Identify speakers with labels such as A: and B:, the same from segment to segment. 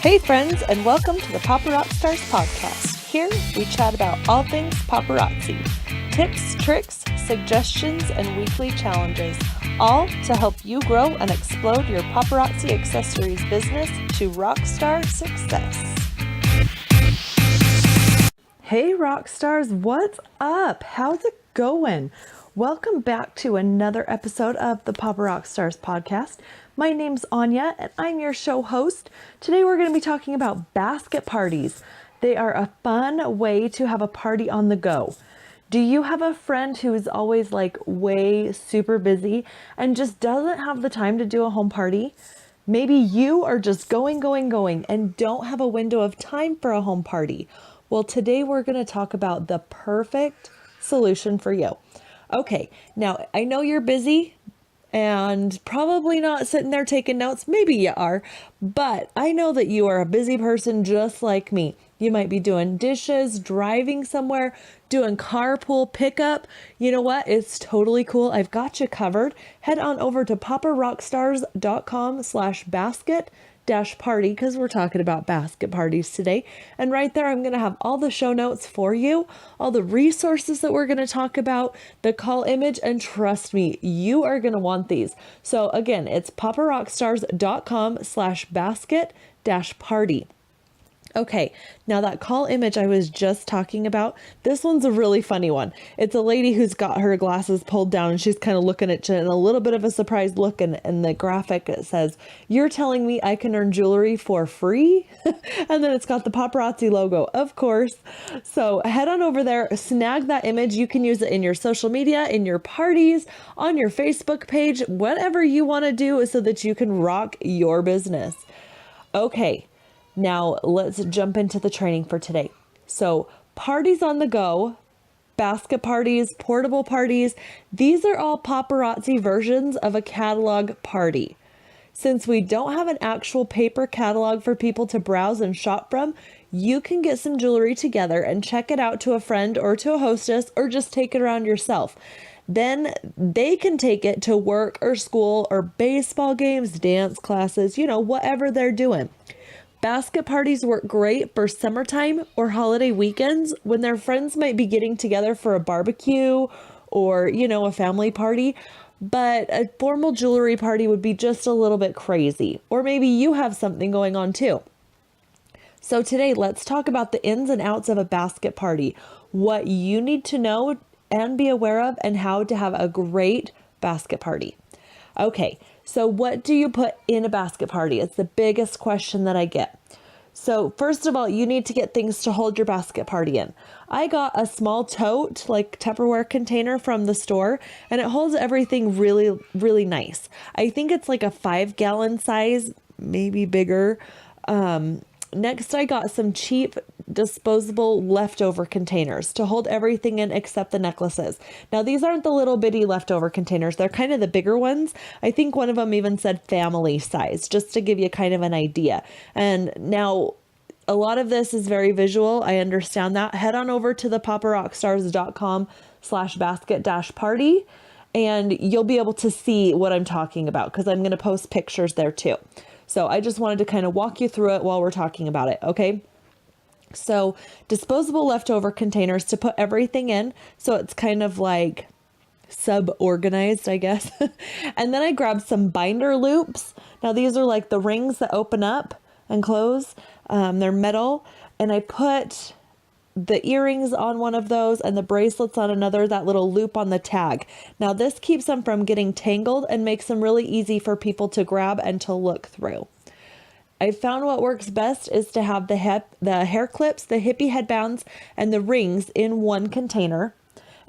A: Hey friends, and welcome to the Paparazzi podcast. Here we chat about all things paparazzi. Tips, tricks, suggestions, and weekly challenges. All to help you grow and explode your paparazzi accessories business to rockstar success. Hey rock stars, what's up? How's it going? Welcome back to another episode of the Paparazzi podcast. My name's Anya and I'm your show host. Today we're going to be talking about basket parties. They are a fun way to have a party on the go. Do you have a friend who is always way super busy and just doesn't have the time to do a home party? Maybe you are just going and don't have a window of time for a home party. Well, today we're going to talk about the perfect solution for you. Okay, now I know you're busy and probably not sitting there taking notes. Maybe you are, but I know that you are a busy person just like me. You might be doing dishes, driving somewhere, doing carpool pickup. You know what? It's totally cool. I've got you covered. Head on over to paparockstars.com/basket-party because we're talking about basket parties today. And right there, I'm going to have all the show notes for you, all the resources that we're going to talk about, the call image, and trust me, you are going to want these. So again, it's paparockstars.com/basket-party. Okay, now that call image I was just talking about, this one's a really funny one. It's a lady who's got her glasses pulled down and she's kind of looking at you and a little bit of a surprised look. And the graphic, it says, "You're telling me I can earn jewelry for free?" And then it's got the paparazzi logo, of course. So head on over there, snag that image. You can use it in your social media, in your parties, on your Facebook page, whatever you want to do so that you can rock your business. Okay. Now let's jump into the training for today. So parties on the go, basket parties, portable parties, these are all paparazzi versions of a catalog party. Since we don't have an actual paper catalog for people to browse and shop from, you can get some jewelry together and check it out to a friend or to a hostess or just take it around yourself. Then they can take it to work or school or baseball games, dance classes, whatever they're doing. Basket parties work great for summertime or holiday weekends when their friends might be getting together for a barbecue or, a family party. But a formal jewelry party would be just a little bit crazy. Or maybe you have something going on too. So today, let's talk about the ins and outs of a basket party, what you need to know and be aware of, and how to have a great basket party. Okay. So what do you put in a basket party? It's the biggest question that I get. So first of all, you need to get things to hold your basket party in. I got a small tote, Tupperware container from the store, and it holds everything really, really nice. I think it's like a 5-gallon size, maybe bigger. Next, I got some cheap disposable leftover containers to hold everything in except the necklaces. Now, these aren't the little bitty leftover containers. They're kind of the bigger ones. I think one of them even said family size, just to give you kind of an idea. And now, a lot of this is very visual. I understand that. Head on over to the paparockstars.com/basket-party and you'll be able to see what I'm talking about because I'm going to post pictures there too. So I just wanted to kind of walk you through it while we're talking about it. Okay. So disposable leftover containers to put everything in. So it's kind of like sub-organized, I guess. And then I grabbed some binder loops. Now these are like the rings that open up and close. They're metal. And I put the earrings on one of those and the bracelets on another, that little loop on the tag. Now this keeps them from getting tangled and makes them really easy for people to grab and to look through. I found what works best is to have the hair clips, the hippie headbands, and the rings in one container.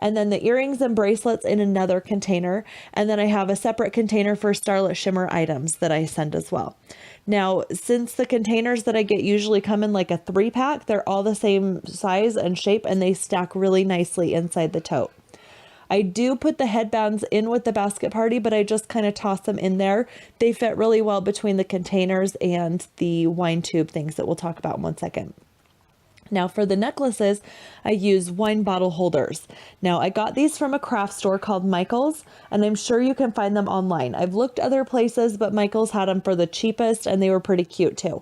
A: And then the earrings and bracelets in another container. And then I have a separate container for Starlit Shimmer items that I send as well. Now, since the containers that I get usually come in like a 3-pack, they're all the same size and shape and they stack really nicely inside the tote. I do put the headbands in with the basket party, but I just kind of toss them in there. They fit really well between the containers and the wine tube things that we'll talk about in one second. Now for the necklaces, I use wine bottle holders. Now I got these from a craft store called Michael's, and I'm sure you can find them online. I've looked other places, but Michael's had them for the cheapest and they were pretty cute too.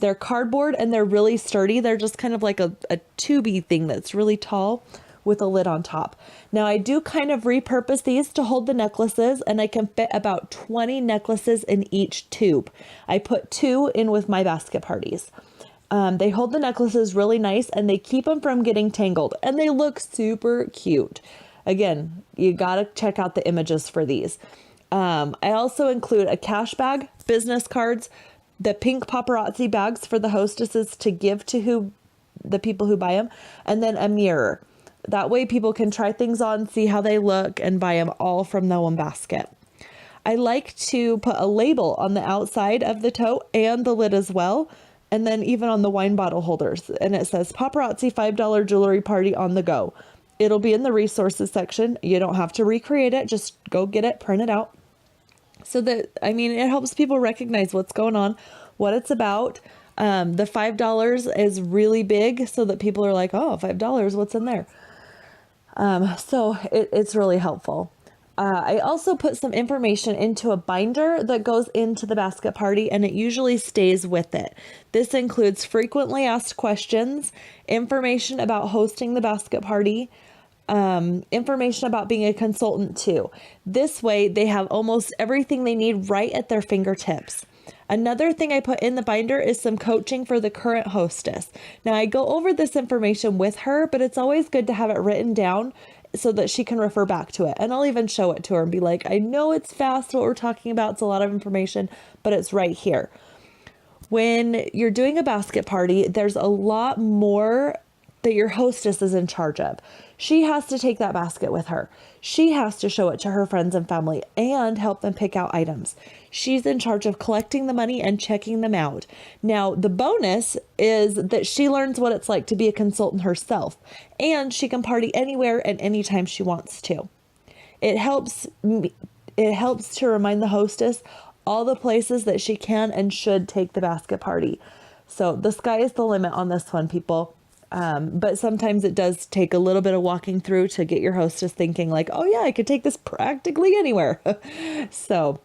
A: They're cardboard and they're really sturdy. They're just kind of like a tubey thing that's really tall with a lid on top. Now I do kind of repurpose these to hold the necklaces, and I can fit about 20 necklaces in each tube. I put 2 in with my basket parties. They hold the necklaces really nice and they keep them from getting tangled, and they look super cute. Again, you gotta check out the images for these. I also include a cash bag, business cards, the pink paparazzi bags for the hostesses to give to the people who buy them, and then a mirror. That way people can try things on, see how they look, and buy them all from the one basket. I like to put a label on the outside of the tote and the lid as well, and then even on the wine bottle holders. And it says Paparazzi $5 jewelry party on the go. It'll be in the resources section. You don't have to recreate it. Just go get it, print it out. So that, I mean, it helps people recognize what's going on, what it's about. The $5 is really big so that people are like, oh, $5, what's in there? So it's really helpful. I also put some information into a binder that goes into the basket party, and it usually stays with it. This includes frequently asked questions, information about hosting the basket party, information about being a consultant too. This way they have almost everything they need right at their fingertips. Another thing I put in the binder is some coaching for the current hostess. Now I go over this information with her, but it's always good to have it written down so that she can refer back to it. And I'll even show it to her and be like, I know it's fast what we're talking about. It's a lot of information, but it's right here. When you're doing a basket party, there's a lot more that your hostess is in charge of. She has to take that basket with her. She has to show it to her friends and family and help them pick out items. She's in charge of collecting the money and checking them out. Now, the bonus is that she learns what it's like to be a consultant herself, and she can party anywhere and anytime she wants to. It helps to remind the hostess all the places that she can and should take the basket party. So the sky is the limit on this one, people. But sometimes it does take a little bit of walking through to get your hostess thinking like, oh yeah, I could take this practically anywhere. So,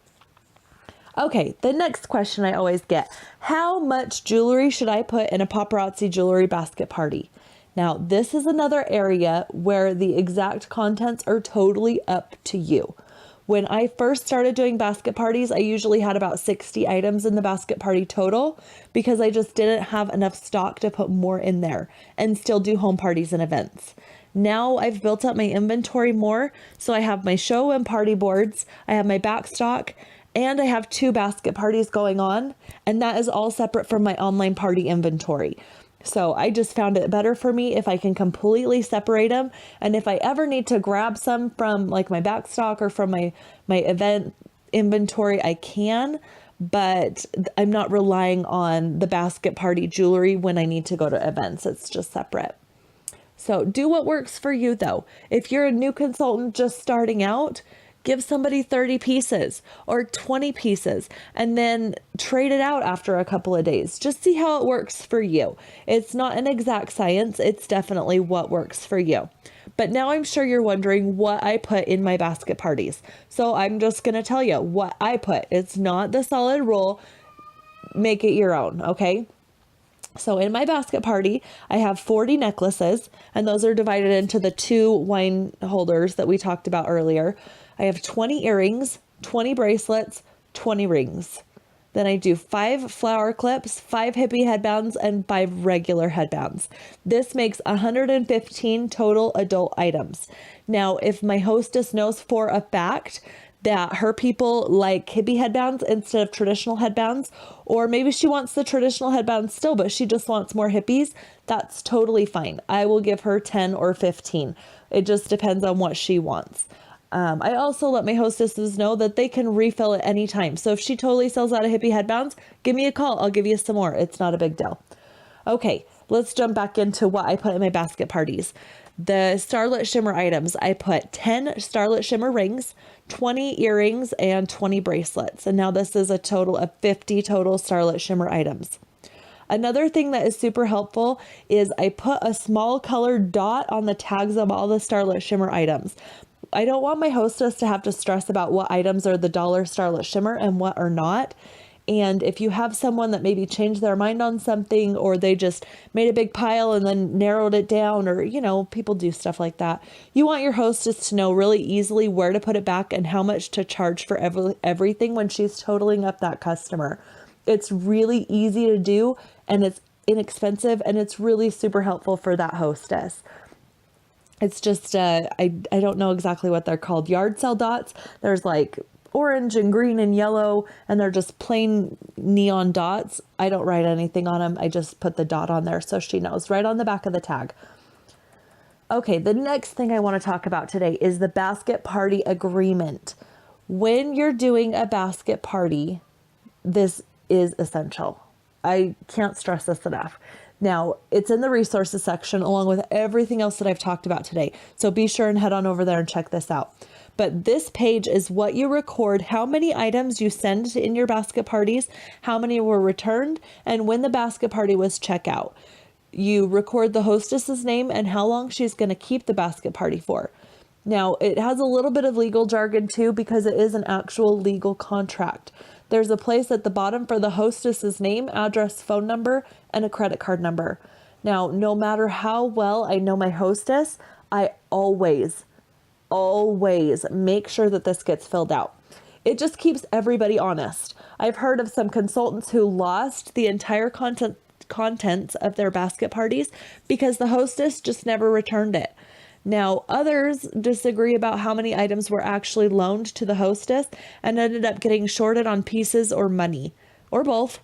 A: okay. The next question I always get, how much jewelry should I put in a paparazzi jewelry basket party? Now, this is another area where the exact contents are totally up to you. When I first started doing basket parties, I usually had about 60 items in the basket party total because I just didn't have enough stock to put more in there and still do home parties and events. Now I've built up my inventory more, so I have my show and party boards, I have my back stock, and I have 2 basket parties going on, and that is all separate from my online party inventory. So I just found it better for me if I can completely separate them. And if I ever need to grab some from like my back stock or from my event inventory, I can, but I'm not relying on the basket party jewelry when I need to go to events. It's just separate. So do what works for you though. If you're a new consultant just starting out, give somebody 30 pieces or 20 pieces and then trade it out after a couple of days. Just see how it works for you. It's not an exact science. It's definitely what works for you. But now I'm sure you're wondering what I put in my basket parties. So I'm just going to tell you what I put. It's not the solid rule. Make it your own. Okay. So in my basket party, I have 40 necklaces, and those are divided into the 2 wine holders that we talked about earlier. I have 20 earrings, 20 bracelets, 20 rings. Then I do 5 flower clips, 5 hippie headbands, and 5 regular headbands. This makes 115 total adult items. Now, if my hostess knows for a fact that her people like hippie headbands instead of traditional headbands, or maybe she wants the traditional headbands still, but she just wants more hippies, that's totally fine. I will give her 10 or 15. It just depends on what she wants. I also let my hostesses know that they can refill at any time. So if she totally sells out of hippie headbands, give me a call. I'll give you some more. It's not a big deal. Okay, let's jump back into what I put in my basket parties. The Starlit Shimmer items, I put 10 Starlit Shimmer rings, 20 earrings, and 20 bracelets. And now this is a total of 50 total Starlit Shimmer items. Another thing that is super helpful is I put a small colored dot on the tags of all the Starlit Shimmer items. I don't want my hostess to have to stress about what items are the dollar Starlit Shimmer and what are not. And if you have someone that maybe changed their mind on something, or they just made a big pile and then narrowed it down, or, people do stuff like that, you want your hostess to know really easily where to put it back and how much to charge for everything when she's totaling up that customer. It's really easy to do, and it's inexpensive, and it's really super helpful for that hostess. It's just, I don't know exactly what they're called. Yard sale dots. There's like orange and green and yellow, and they're just plain neon dots. I don't write anything on them. I just put the dot on there so she knows, right on the back of the tag. Okay, the next thing I want to talk about today is the basket party agreement. When you're doing a basket party, this is essential. I can't stress this enough. Now, it's in the resources section along with everything else that I've talked about today. So be sure and head on over there and check this out. But this page is what you record, how many items you send in your basket parties, how many were returned, and when the basket party was checked out. You record the hostess's name and how long she's going to keep the basket party for. Now, it has a little bit of legal jargon too, because it is an actual legal contract. There's a place at the bottom for the hostess's name, address, phone number, and a credit card number. Now, no matter how well I know my hostess, I always make sure that this gets filled out. It just keeps everybody honest. I've heard of some consultants who lost the entire contents of their basket parties because the hostess just never returned it. Now, others disagree about how many items were actually loaned to the hostess and ended up getting shorted on pieces or money, or both.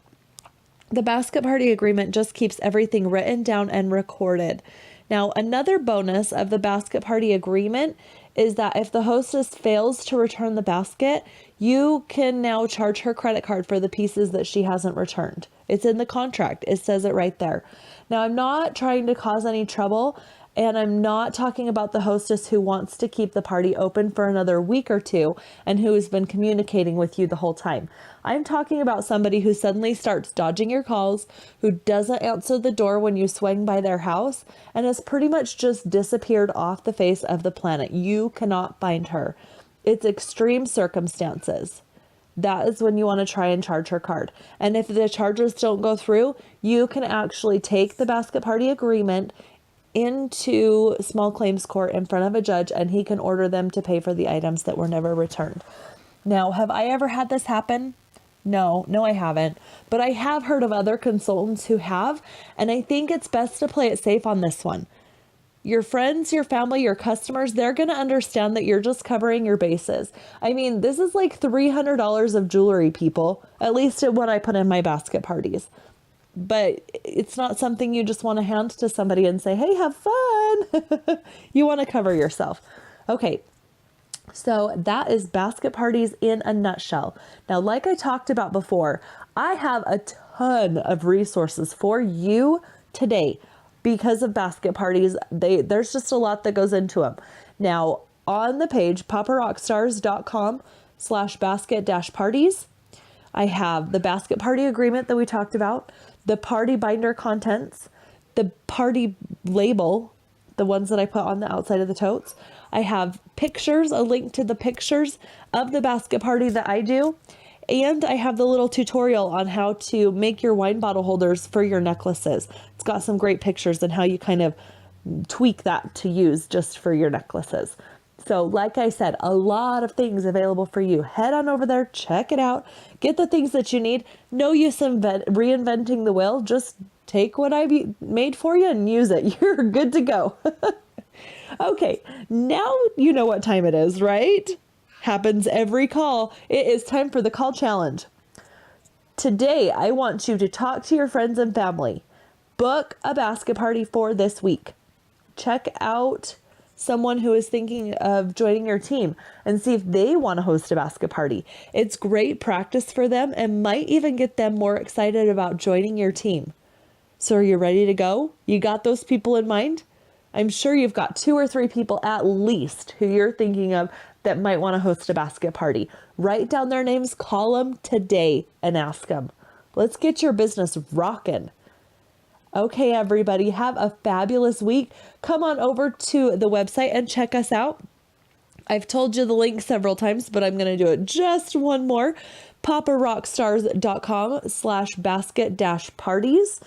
A: The basket party agreement just keeps everything written down and recorded. Now, another bonus of the basket party agreement is that if the hostess fails to return the basket, you can now charge her credit card for the pieces that she hasn't returned. It's in the contract. It says it right there. Now, I'm not trying to cause any trouble, and I'm not talking about the hostess who wants to keep the party open for another week or two and who has been communicating with you the whole time. I'm talking about somebody who suddenly starts dodging your calls, who doesn't answer the door when you swing by their house, and has pretty much just disappeared off the face of the planet. You cannot find her. It's extreme circumstances. That is when you want to try and charge her card. And if the charges don't go through, you can actually take the basket party agreement into small claims court in front of a judge, and he can order them to pay for the items that were never returned. Now, have I ever had this happen? No, I haven't. But I have heard of other consultants who have, and I think it's best to play it safe on this one. Your friends, your family, your customers, they're going to understand that you're just covering your bases. I mean, this is like $300 of jewelry, people, at least at what I put in my basket parties. But it's not something you just want to hand to somebody and say, hey, have fun. You want to cover yourself. Okay. So that is basket parties in a nutshell. Now, like I talked about before, I have a ton of resources for you today because of basket parties. There's just a lot that goes into them. Now, on the page, paparockstars.com/basket-parties, I have the basket party agreement that we talked about, the party binder contents, the party label, the ones that I put on the outside of the totes. I have pictures, a link to the pictures of the basket party that I do. And I have the little tutorial on how to make your wine bottle holders for your necklaces. It's got some great pictures and how you kind of tweak that to use just for your necklaces. So like I said, a lot of things available for you. Head on over there, check it out, get the things that you need. No use in reinventing the wheel. Just take what I made for you and use it. You're good to go. Okay, now you know what time it is, right? Happens every call. It is time for the call challenge. Today, I want you to talk to your friends and family. Book a basket party for this week. Check out someone who is thinking of joining your team and see if they want to host a basket party. It's great practice for them and might even get them more excited about joining your team. So are you ready to go? You got those people in mind? I'm sure you've got 2 or 3 people at least who you're thinking of that might want to host a basket party. Write down their names, call them today and ask them. Let's get your business rocking. Okay, everybody, have a fabulous week. Come on over to the website and check us out. I've told you the link several times, but I'm going to do it just one more. paparockstars.com/basket-parties.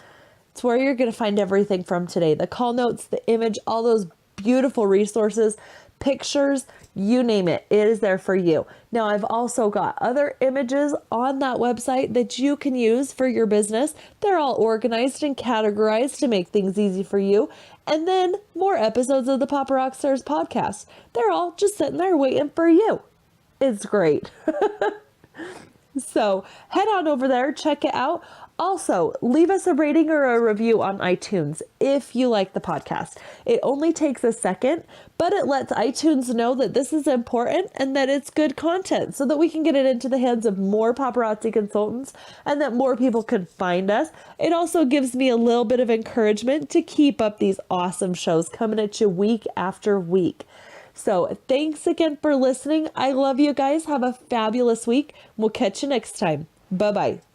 A: It's where you're going to find everything from today. The call notes, the image, all those beautiful resources, pictures, you name it, it is there for you. Now, I've also got other images on that website that you can use for your business. They're all organized and categorized to make things easy for you. And then more episodes of the Papa Rock Stars podcast. They're all just sitting there waiting for you. It's great. So head on over there, check it out. Also, leave us a rating or a review on iTunes if you like the podcast. It only takes a second, but it lets iTunes know that this is important and that it's good content so that we can get it into the hands of more paparazzi consultants and that more people can find us. It also gives me a little bit of encouragement to keep up these awesome shows coming at you week after week. So thanks again for listening. I love you guys. Have a fabulous week. We'll catch you next time. Bye-bye.